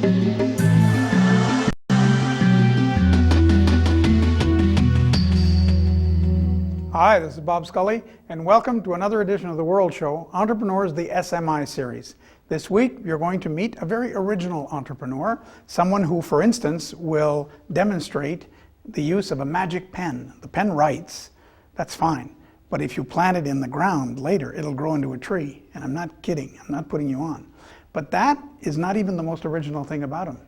Hi, this is Bob Scully, and welcome to another edition of the World Show, Entrepreneurs, the SMI series. This week, you're going to meet a very original entrepreneur, someone who, for instance, will demonstrate the use of a magic pen. The pen writes, that's fine, but if you plant it in the ground later, it'll grow into a tree. And I'm not kidding, I'm not putting you on. But that is not even the most original thing about him.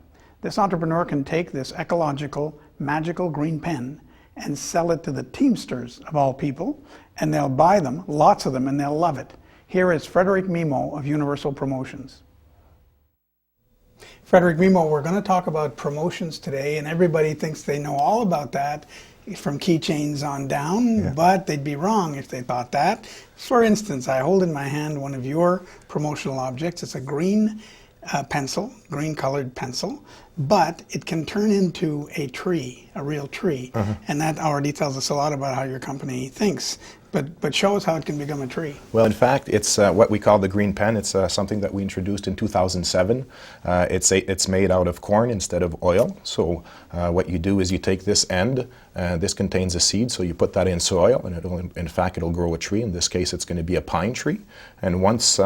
This entrepreneur can take this ecological, magical green pen and sell it to the Teamsters of all people, and they'll buy them, lots of them, and they'll love it. Here is Frederic Mimeault of Universal Promotions. Frederic Mimeault, we're going to talk about promotions today, and everybody thinks they know all about that from keychains on down, but they'd be wrong if they thought that. For instance, I hold in my hand one of your promotional objects. It's a green pencil, green colored pencil, but it can turn into a tree, a real tree. And that already tells us a lot about how your company thinks. But show us how it can become a tree. Well, in fact, it's what we call the green pen. It's something that we introduced in 2007. It's made out of corn instead of oil. So what you do is you take this end, this contains a seed, so you put that in soil, and it'll grow a tree. In this case, it's going to be a pine tree. And once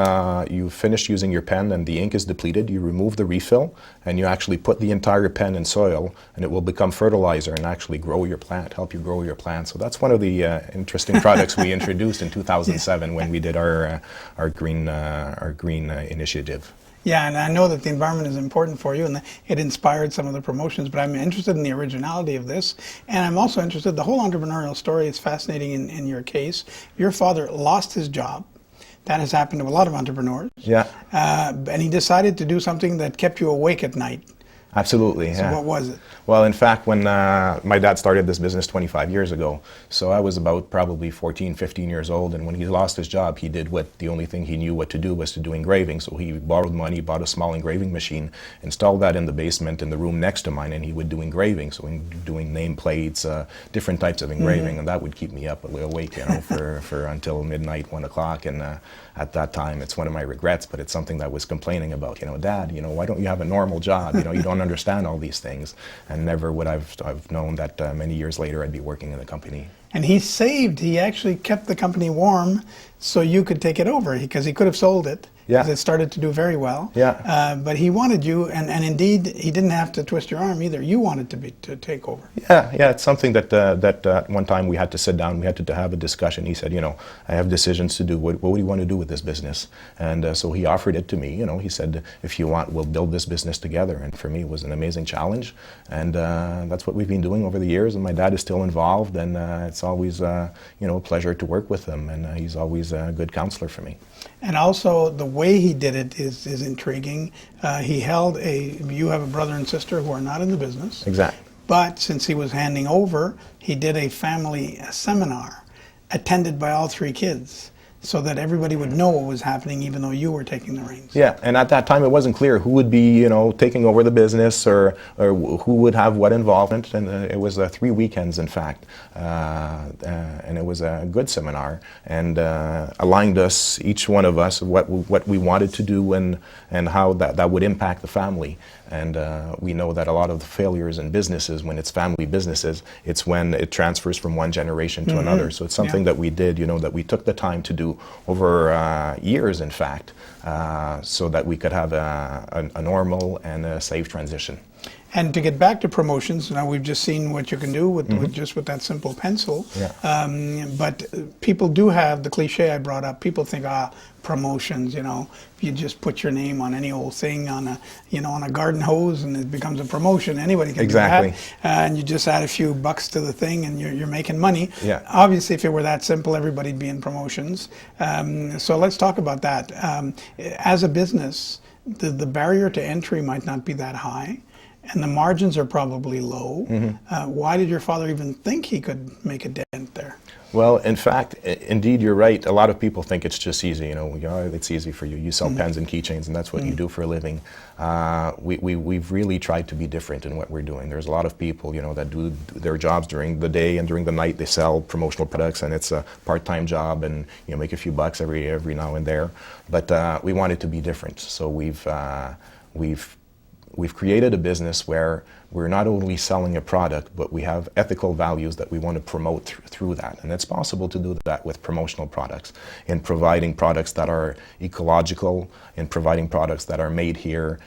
you've finished using your pen and the ink is depleted, you remove the refill, and you actually put the entire pen in soil, and it will become fertilizer and actually grow your plant, help you grow your plant. So that's one of the interesting products we introduced in 2007 when we did our green initiative. Yeah, and I know that the environment is important for you, and it inspired some of the promotions, but I'm interested in the originality of this, and I'm also interested, the whole entrepreneurial story is fascinating in your case. Your father lost his job. That has happened to a lot of entrepreneurs. Yeah. And he decided to do something that kept you awake at night. Absolutely. So what was it? Well, in fact, when my dad started this business 25 years ago, so I was about probably 14, 15 years old, and when he lost his job, he did what the only thing he knew what to do was to do engraving. So he borrowed money, bought a small engraving machine, installed that in the basement in the room next to mine, and he would do engraving. So doing nameplates, different types of engraving, and that would keep me up awake, for until midnight, 1 o'clock. And at that time, it's one of my regrets, but it's something that I was complaining about. Dad, why don't you have a normal job? You don't understand all these things. And never would I've known that many years later I'd be working in the company. And he actually kept the company warm so you could take it over, because he could have sold it. Yeah. It started to do very well. Yeah. But he wanted you, and indeed, he didn't have to twist your arm either. You wanted to take over. Yeah. It's something that one time we had to sit down. We had to have a discussion. He said, I have decisions to do. What do you want to do with this business? And so he offered it to me. He said, if you want, we'll build this business together. And for me, it was an amazing challenge. And that's what we've been doing over the years. And my dad is still involved. And it's always, a pleasure to work with him. And he's always a good counselor for me. And also, the way he did it is intriguing. You have a brother and sister who are not in the business. Exactly. But since he was handing over, he did a family seminar attended by all 3 kids, so that everybody would know what was happening, even though you were taking the reins. Yeah, and at that time it wasn't clear who would be, taking over the business or who would have what involvement. And it was 3 weekends, in fact, and it was a good seminar, and aligned us, each one of us, what we wanted to do and how that would impact the family. And we know that a lot of the failures in businesses, when it's family businesses, it's when it transfers from one generation to another. So it's something that we did, that we took the time to do over years, in fact, so that we could have a normal and a safe transition. And to get back to promotions, now we've just seen what you can do with that simple pencil. Yeah. But people do have the cliche I brought up. People think, promotions, if you just put your name on any old thing on a garden hose and it becomes a promotion, anybody can do that. And you just add a few bucks to the thing and you're making money. Yeah. Obviously, if it were that simple, everybody'd be in promotions. So let's talk about that. As a business, the barrier to entry might not be that high, and the margins are probably low. Why did your father even think he could make a dent there? Well, in fact, indeed, you're right. A lot of people think it's just easy. It's easy for you. You sell pens and keychains, and that's what you do for a living. We've really tried to be different in what we're doing. There's a lot of people, that do their jobs during the day, and during the night they sell promotional products, and it's a part-time job, and make a few bucks every now and there. But we wanted to be different, so we've we've created a business where we're not only selling a product, but we have ethical values that we want to promote through that. And it's possible to do that with promotional products, in providing products that are ecological, in providing products that are made here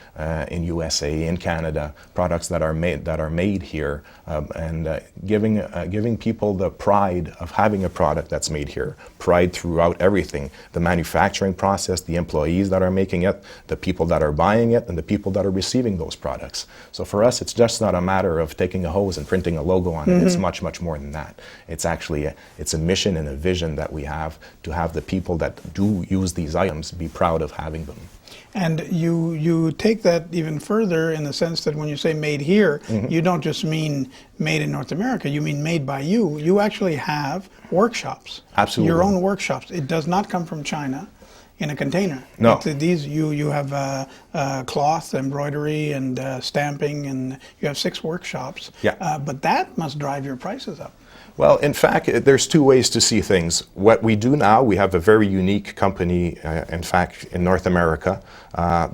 in USA, in Canada, products that are made here, and giving people the pride of having a product that's made here, pride throughout everything, the manufacturing process, the employees that are making it, the people that are buying it, and the people that are receiving those products. So for us, it's just not a matter of taking a hose and printing a logo on it. It's much, much more than that. It's actually it's a mission and a vision that we have to have the people that do use these items be proud of having them. And you take that even further in the sense that when you say made here, you don't just mean made in North America, you mean made by you. You actually have workshops. Absolutely. Your own workshops. It does not come from China in a container. No. These you have cloth, embroidery, and stamping, and you have 6 workshops. Yeah. But that must drive your prices up. Well, in fact, there's 2 ways to see things. What we do now, we have a very unique company, in fact, in North America,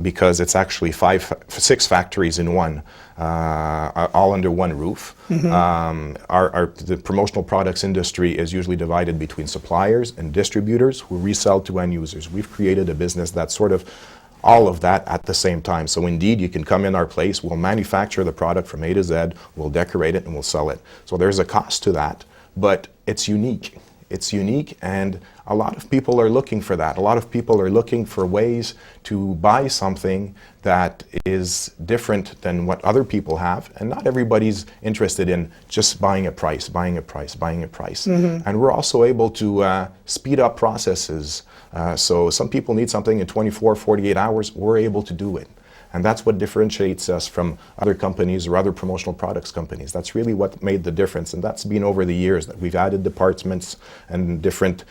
because it's actually 6 factories in one, all under one roof. The promotional products industry is usually divided between suppliers and distributors who resell to end users. We've created a business that's sort of all of that at the same time. So indeed, you can come in our place, we'll manufacture the product from A to Z, we'll decorate it, and we'll sell it. So there's a cost to that, but it's unique. It's unique, and a lot of people are looking for that. A lot of people are looking for ways to buy something that is different than what other people have, and not everybody's interested in just buying a price. And we're also able to speed up processes. So some people need something in 24, 48 hours, we're able to do it. And that's what differentiates us from other companies or other promotional products companies. That's really what made the difference, and that's been over the years that we've added departments and different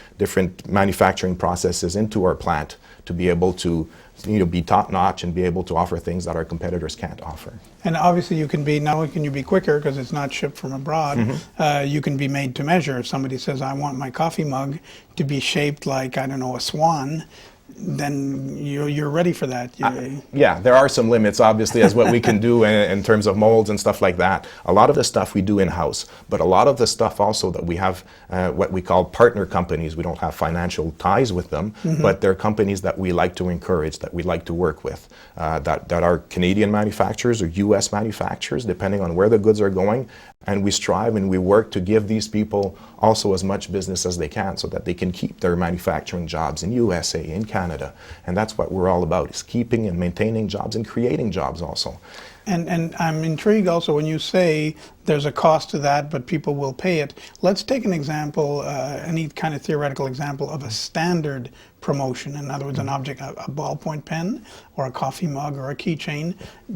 manufacturing processes into our plant to be able to be top-notch and be able to offer things that our competitors can't offer. And obviously you can be, not only can you be quicker because it's not shipped from abroad, you can be made to measure. If somebody says, I want my coffee mug to be shaped like, I don't know, a swan, then you're ready for that. Yeah, there are some limits, obviously, as what we can do in terms of molds and stuff like that. A lot of the stuff we do in-house, but a lot of the stuff also that we have what we call partner companies. We don't have financial ties with them, but they're companies that we like to encourage, that we like to work with, that are Canadian manufacturers or U.S. manufacturers, depending on where the goods are going. And we strive and we work to give these people also as much business as they can so that they can keep their manufacturing jobs in USA, in Canada. And that's what we're all about, is keeping and maintaining jobs and creating jobs also. And I'm intrigued also when you say there's a cost to that, but people will pay it. Let's take an example, any kind of theoretical example of a standard promotion. In other words, an object, a ballpoint pen or a coffee mug or a keychain,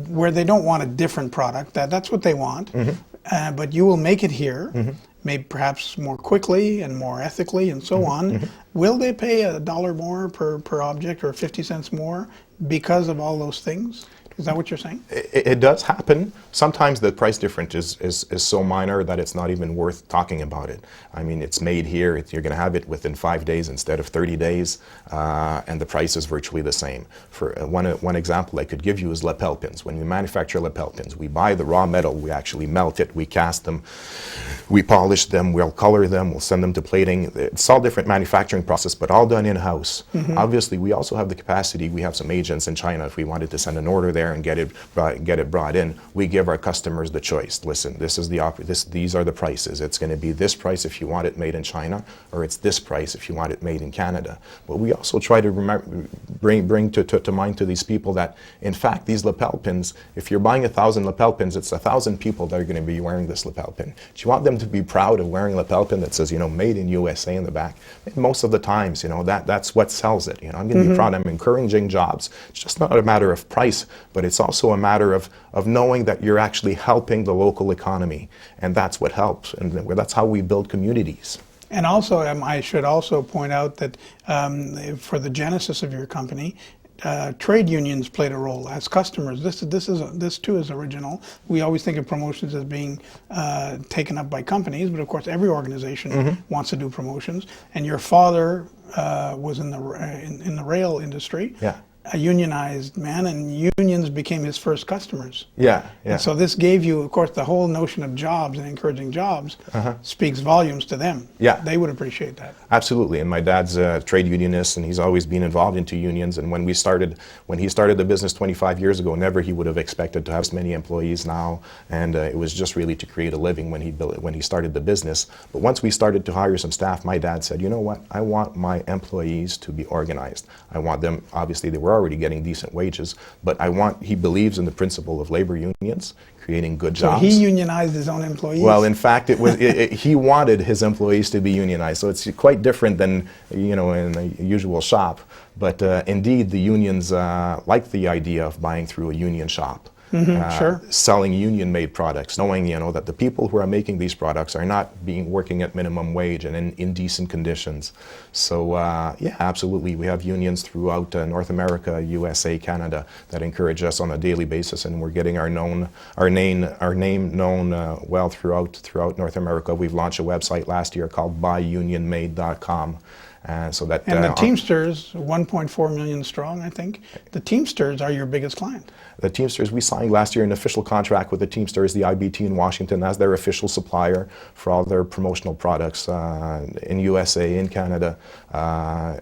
where they don't want a different product. That's what they want. But you will make it here, maybe perhaps more quickly and more ethically and so on. Will they pay $1 more per object or 50 cents more because of all those things? Is that what you're saying? It does happen. Sometimes the price difference is so minor that it's not even worth talking about it. I mean, it's made here. You're going to have it within 5 days instead of 30 days, and the price is virtually the same. For one example I could give you is lapel pins. When we manufacture lapel pins, we buy the raw metal, we actually melt it, we cast them, we polish them, we'll color them, we'll send them to plating. It's all different manufacturing process, but all done in-house. Obviously, we also have the capacity. We have some agents in China. If we wanted to send an order there and get it brought in, we give our customers the choice. Listen, these are the prices. It's going to be this price if you want it made in China, or it's this price if you want it made in Canada. But we also try to bring to mind to these people that, in fact, these lapel pins, if you're buying 1,000 lapel pins, it's 1,000 people that are going to be wearing this lapel pin. Do you want them to be proud of wearing a lapel pin that says, made in USA in the back? Most of the times, that's what sells it. I'm going to be proud. I'm encouraging jobs. It's just not a matter of price, but it's also a matter of knowing that you're actually helping the local economy, and that's what helps, and that's how we build communities. And also, I should also point out that for the genesis of your company, trade unions played a role as customers. This too is original. We always think of promotions as being taken up by companies, but of course every organization wants to do promotions. And your father was in the rail industry. Yeah. a unionized man, and unions became his first customers. Yeah, yeah. And so this gave you, of course, the whole notion of jobs and encouraging jobs speaks volumes to them. Yeah. They would appreciate that. Absolutely, and my dad's a trade unionist, and he's always been involved into unions. And when he started the business 25 years ago, never he would have expected to have as many employees now. And it was just really to create a living when he started the business. But once we started to hire some staff, my dad said, you know what? I want my employees to be organized. I want them. Obviously, they were already getting decent wages, but he believes in the principle of labor unions, creating good jobs. So he unionized his own employees? Well, in fact, he wanted his employees to be unionized. So it's quite different than, in a usual shop. But indeed, the unions like the idea of buying through a union shop. Sure. Selling union-made products, knowing that the people who are making these products are not working at minimum wage and in indecent conditions. So yeah, absolutely, we have unions throughout North America, USA, Canada that encourage us on a daily basis, and we're getting our name known well throughout North America. We've launched a website last year called buyunionmade.com. And the Teamsters, 1.4 million strong, I think. The Teamsters are your biggest client. The Teamsters, we signed last year an official contract with the Teamsters, the IBT in Washington, as their official supplier for all their promotional products in USA, in Canada,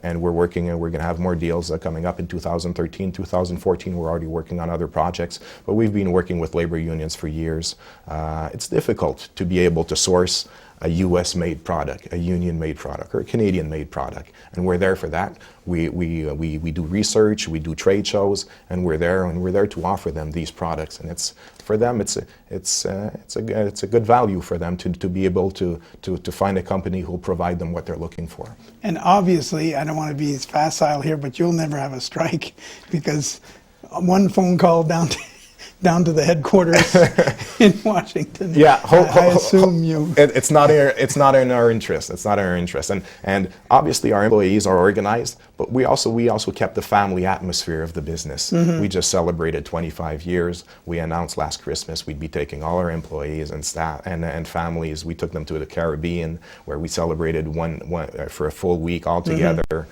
and we're going to have more deals coming up in 2013, 2014. We're already working on other projects, but we've been working with labor unions for years. It's difficult to be able to source a US-made product, a union-made product, or a Canadian-made product, and we're there for that. We do research, we do trade shows, and we're there to offer them these products. And it's for them, it's a good value for them to be able to find a company who'll provide them what they're looking for. And obviously, I don't want to be facile here, but you'll never have a strike, because one phone call down to the headquarters in Washington. Yeah, I assume you. It's not in our interest. It's not in our interest. And obviously our employees are organized, but we also kept the family atmosphere of the business. We just celebrated 25 years. We announced last Christmas we'd be taking all our employees and staff and families. We took them to the Caribbean, where we celebrated one for a full week all together.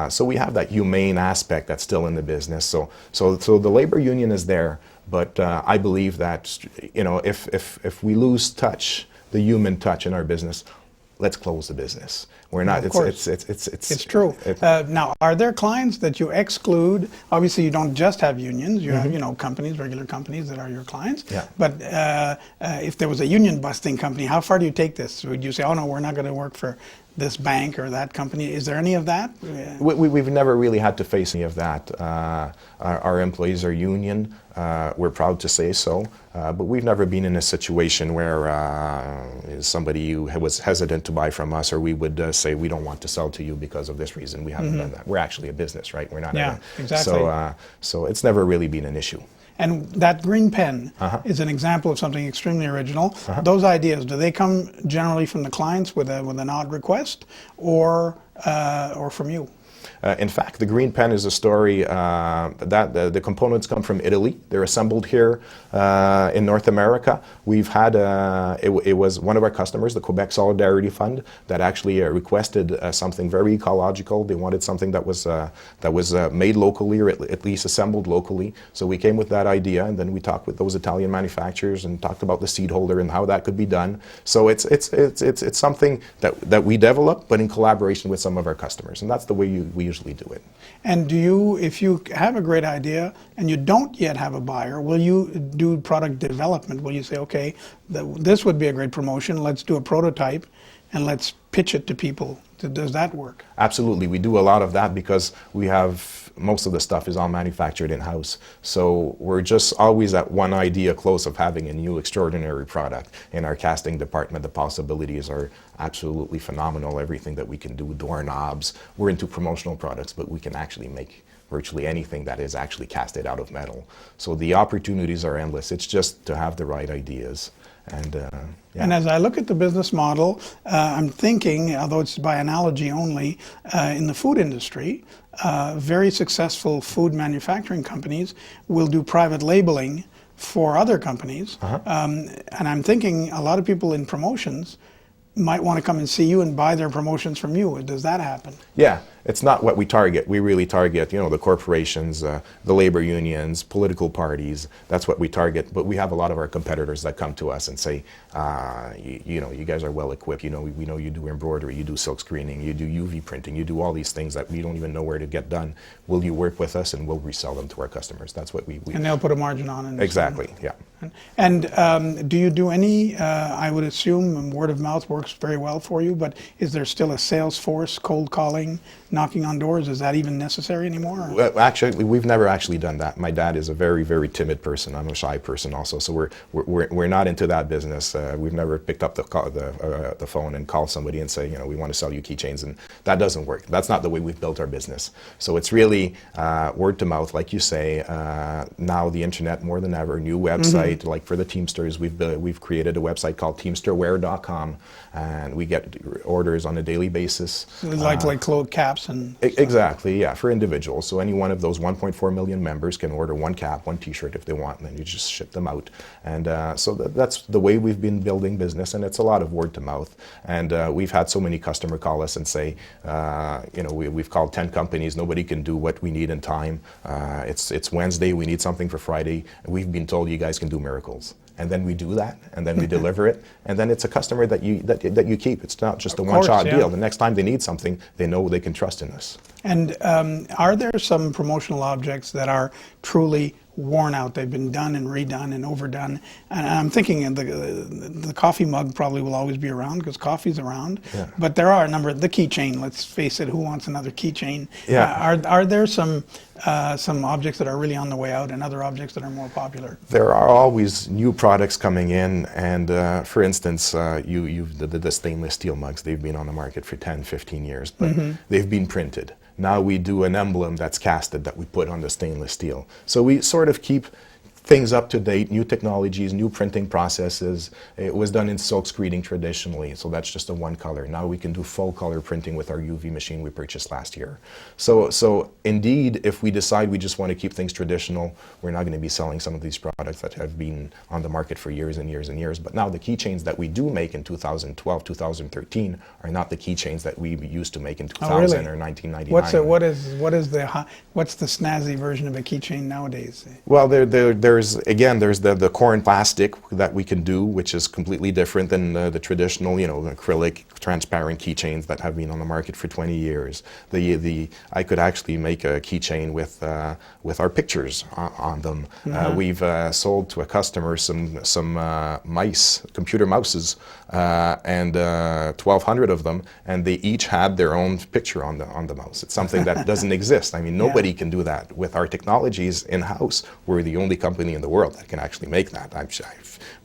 So we have that humane aspect that's still in the business. So the labor union is there. But I believe that, if we lose touch, the human touch in our business, let's close the business. We're not. Of course. It's true. Now, are there clients that you exclude? Obviously, you don't just have unions. You have, companies, regular companies that are your clients. Yeah. But if there was a union busting company, how far do you take this? Would you say, oh no, we're not going to work for this bank or that company? Is there any of that? We've never really had to face any of that. Our employees are union. We're proud to say so. But we've never been in a situation where somebody was hesitant to buy from us, or we would say we don't want to sell to you because of this reason. We haven't done that. We're actually a business, right? We're not. Yeah, exactly. So it's never really been an issue. And that green pen is an example of something extremely original. Those ideas, do they come generally from the clients with an odd request, or from you? In fact, the green pen is a story that the components come from Italy. They're assembled here in North America. We've had it was one of our customers, the Quebec Solidarity Fund, that actually requested something very ecological. They wanted something that was made locally, or at least assembled locally. So we came with that idea, and then we talked with those Italian manufacturers and talked about the seed holder and how that could be done. So it's something that we develop, but in collaboration with some of our customers, and that's the way we usually do it. And if you have a great idea and you don't yet have a buyer, will you do product development? Will you say, okay, this would be a great promotion, let's do a prototype and let's pitch it to people? Does that work? Absolutely. We do a lot of that because most of the stuff is all manufactured in-house. So we're just always at one idea close of having a new extraordinary product. In our casting department, the possibilities are absolutely phenomenal. Everything that we can do, doorknobs. We're into promotional products, but we can actually make virtually anything that is actually casted out of metal. So the opportunities are endless. It's just to have the right ideas. And as I look at the business model, I'm thinking, although it's by analogy only, in the food industry, very successful food manufacturing companies will do private labeling for other companies. And I'm thinking a lot of people in promotions might want to come and see you and buy their promotions from you. Does that happen? Yeah, it's not what we target. We really target, you know, the corporations, the labor unions, political parties. That's what we target. But we have a lot of our competitors that come to us and say, you know, you guys are well equipped. You know, we know you do embroidery, you do silk screening, you do UV printing, you do all these things that we don't even know where to get done. Will you work with us, and we'll resell them to our customers? That's what we and they'll put a margin on it. Exactly. Yeah. And do you do any? I would assume word of mouth works very well for you, but is there still a sales force, cold calling, knocking on doors? Is that even necessary anymore? Well, actually, we've never actually done that. My dad is a very, very timid person. I'm a shy person also, so we're not into that business. We've never picked up the phone and called somebody and say, you know, we want to sell you keychains, and that doesn't work. That's not the way we've built our business. So it's really word to mouth, like you say. Now the internet more than ever. New website, like for the Teamsters, we've created a website called teamsterwear.com, and we get orders on a daily basis. Like clothes caps and exactly, yeah, for individuals. So any one of those 1.4 million members can order one cap, one T-shirt if they want, and then you just ship them out. And so that's the way we've been building business, and it's a lot of word to mouth. And we've had so many customers call us and say, you know, we've called 10 companies, nobody can do what we need in time. It's Wednesday, we need something for Friday. We've been told you guys can do miracles. And then we do that, and then we deliver it, and then it's a customer that you keep. It's not just a one-shot deal. The next time they need something, they know they can trust in us. And are there some promotional objects that are truly worn out? They've been done and redone and overdone. And I'm thinking the coffee mug probably will always be around because coffee's around. Yeah. But there are a number. The keychain. Let's face it. Who wants another keychain? Yeah. Are there some objects that are really on the way out and other objects that are more popular? There are always new products coming in, and for instance, the stainless steel mugs, they've been on the market for 10, 15 years, but they've been printed. Now we do an emblem that's casted that we put on the stainless steel. So we sort of keep things up to date, new technologies, new printing processes. It was done in silk screening traditionally, so that's just a one color. Now we can do full color printing with our UV machine we purchased last year. So indeed, if we decide we just want to keep things traditional, we're not going to be selling some of these products that have been on the market for years and years and years. But now the keychains that we do make in 2012, 2013 are not the keychains that we used to make in 2000 or 1999. What's the snazzy version of a keychain nowadays? Well, there's the corn plastic that we can do, which is completely different than the traditional, you know, acrylic transparent keychains that have been on the market for 20 years. I could actually make a keychain with our pictures on them. We've sold to a customer some mice, computer mouses, and 1,200 of them, and they each had their own picture on the mouse. It's something that doesn't exist. I mean, nobody can do that. With our technologies in-house, we're the only company in the world that can actually make that.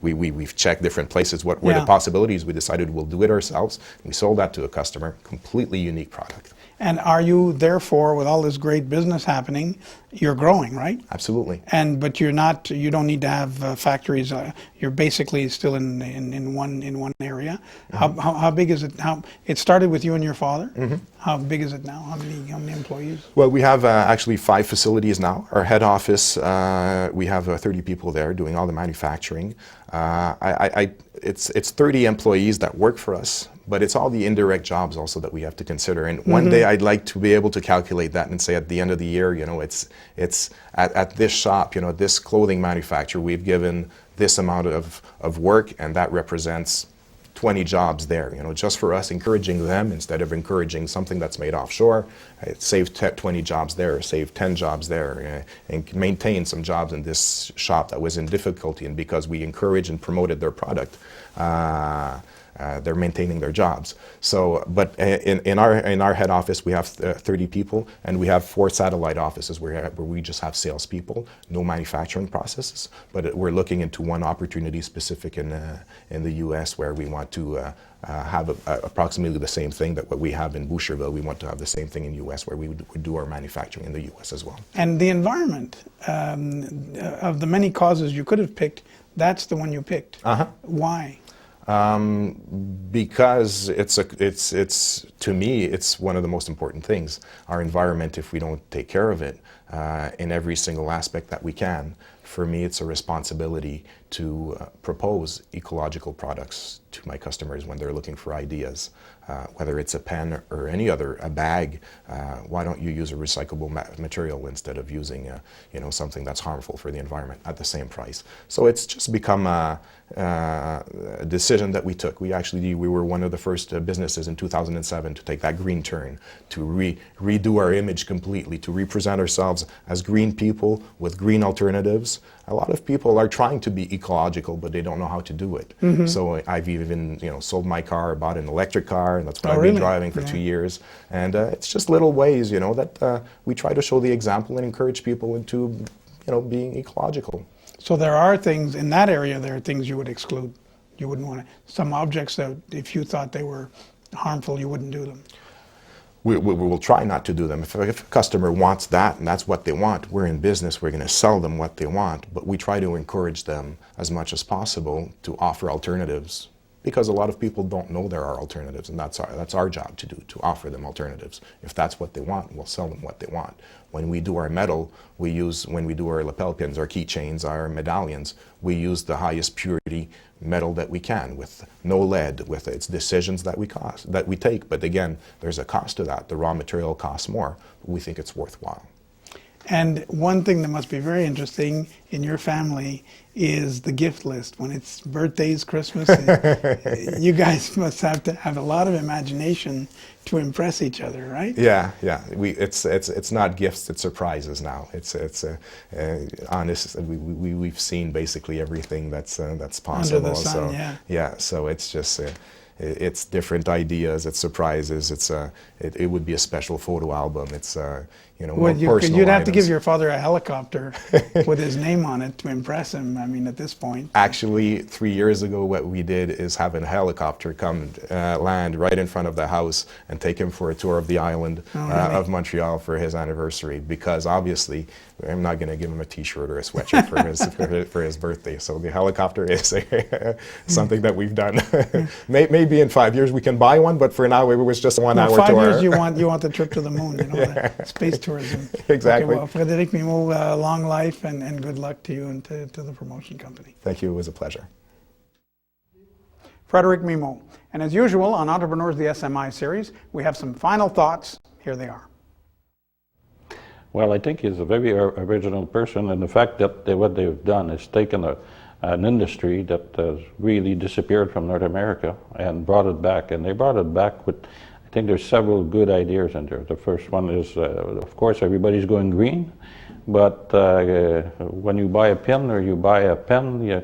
We've checked different places what were the possibilities. We decided we'll do it ourselves. We sold that to a customer. Completely unique product. And are you therefore, with all this great business happening, you're growing, right? Absolutely. But you're not. You don't need to have factories. You're basically still in one area. How big is it? It started with you and your father. How big is it now? How many employees? Well, we have actually 5 facilities now. Our head office, we have 30 people there doing all the manufacturing. It's 30 employees that work for us, but it's all the indirect jobs also that we have to consider. And one day I'd like to be able to calculate that and say at the end of the year, you know, it's at this shop, you know, this clothing manufacturer, we've given this amount of work, and that represents 20 jobs there, you know, just for us, encouraging them instead of encouraging something that's made offshore. It saved 20 jobs there, saved 10 jobs there, and maintained some jobs in this shop that was in difficulty. And because we encouraged and promoted their product, they're maintaining their jobs. So, but in our head office, we have 30 people, and we have 4 satellite offices where we just have salespeople, no manufacturing processes. But we're looking into one opportunity specific in the U.S. where we want to have approximately the same thing that what we have in Boucherville. We want to have the same thing in U.S. where we would do our manufacturing in the U.S. as well. And the environment, of the many causes you could have picked, that's the one you picked. Why? Because it's to me, it's one of the most important things. Our environment, if we don't take care of it in every single aspect that we can, for me it's a responsibility to propose ecological products to my customers when they're looking for ideas. Whether it's a pen or any other, a bag, why don't you use a recyclable material instead of using something that's harmful for the environment at the same price? So it's just become a decision that we took. We were one of the first businesses in 2007 to take that green turn, to redo our image completely, to represent ourselves as green people with green alternatives. A lot of people are trying to be ecological, but they don't know how to do it. Mm-hmm. So I've even sold my car, bought an electric car, and that's what I've been driving for 2 years. And it's just little ways, that we try to show the example and encourage people into, being ecological. So there are things in that area, there are things you would exclude. You wouldn't want to, some objects that if you thought they were harmful, you wouldn't do them. We will try not to do them. If a customer wants that and that's what they want, we're in business, we're going to sell them what they want, but we try to encourage them as much as possible to offer alternatives, because a lot of people don't know there are alternatives, and that's our job to do, to offer them alternatives. If that's what they want, we'll sell them what they want. When we do our metal, when we do our lapel pins, our keychains, our medallions, we use the highest purity metal that we can, with no lead, with its decisions that we take. But again, there's a cost to that. The raw material costs more, but we think it's worthwhile. And one thing that must be very interesting in your family is the gift list. When it's birthdays, Christmas, you guys must have to have a lot of imagination to impress each other, right? Yeah. It's not gifts, it's surprises now. It's honest. We've seen basically everything that's possible. Under the sun, yeah. So it's just. It's different ideas, it's surprises, it would be a special photo album, it's more personal you'd have items. to give your father a helicopter with his name on it to impress him, at this point. Actually, 3 years ago what we did is have a helicopter come land right in front of the house and take him for a tour of the island of Montreal for his anniversary, because obviously I'm not going to give him a t-shirt or a sweatshirt for his birthday. So the helicopter is something that we've done. Maybe in 5 years we can buy one, but for now it was just a 1 hour tour. 5 years you want the trip to the moon, the space tourism. Exactly. Okay, well, Frederic Mimeault, long life and good luck to you and to the promotion company. Thank you, it was a pleasure. Frederic Mimeault. And as usual on Entrepreneurs, the SMI series, we have some final thoughts. Here they are. Well, I think he's a very original person, and the fact that what they've done is taken an industry that has really disappeared from North America and brought it back. And they brought it back with, I think there's several good ideas in there. The first one is, of course, everybody's going green, but when you buy a pin or you buy a pen,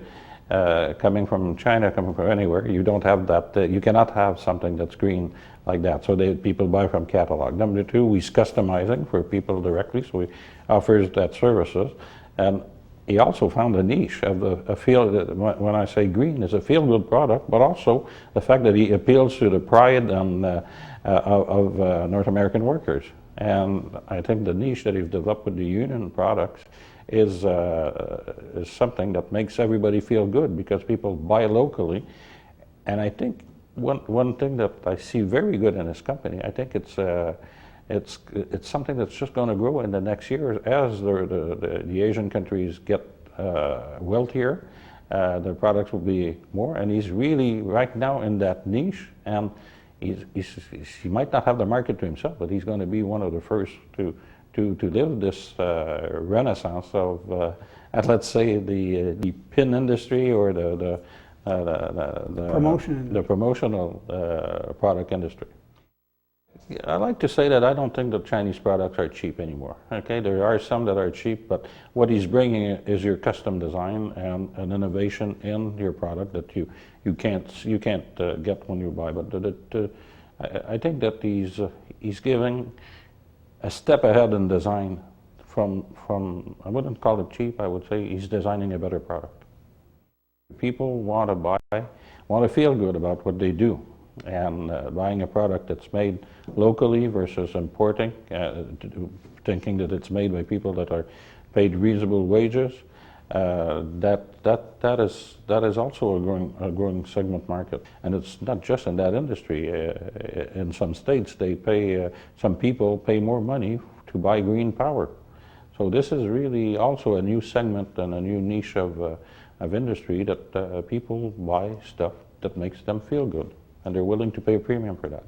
coming from China, coming from anywhere, you don't have that, you cannot have something that's green like that. So people buy from catalog. Number two, he's customizing for people directly, so he offers that services. And he also found a niche of a field, when I say green, is a feel-good product, but also the fact that he appeals to the pride and, of North American workers. And I think the niche that he's developed with the union products is something that makes everybody feel good, because people buy locally. And I think one thing that I see very good in this company, I think it's something that's just going to grow in the next years as the Asian countries get wealthier. Their products will be more, and he's really right now in that niche, and he might not have the market to himself, but he's going to be one of the first to live this renaissance of, let's say, the pin industry or the promotional product industry. I like to say that I don't think that Chinese products are cheap anymore. Okay, there are some that are cheap, but what he's bringing is your custom design and an innovation in your product that you can't get when you buy. But I think that he's giving a step ahead in design from I wouldn't call it cheap. I would say he's designing a better product. People want to feel good about what they do, and buying a product that's made locally versus importing, thinking that it's made by people that are paid reasonable wages, that is also a growing segment market. And it's not just in that industry. In some states, some people pay more money to buy green power. So this is really also a new segment and a new niche of industry that people buy stuff that makes them feel good, and they're willing to pay a premium for that.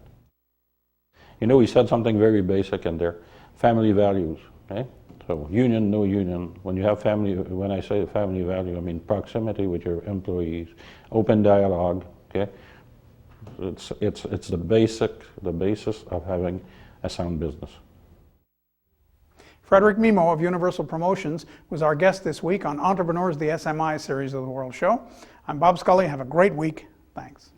You know, he said something very basic in there, family values, okay? So union, no union. When you have family, when I say family value, I mean proximity with your employees, open dialogue, okay? It's the basis of having a sound business. Frederic Mimeault of Universal Promotions was our guest this week on Entrepreneurs, the SMI series of the World Show. I'm Bob Scully. Have a great week. Thanks.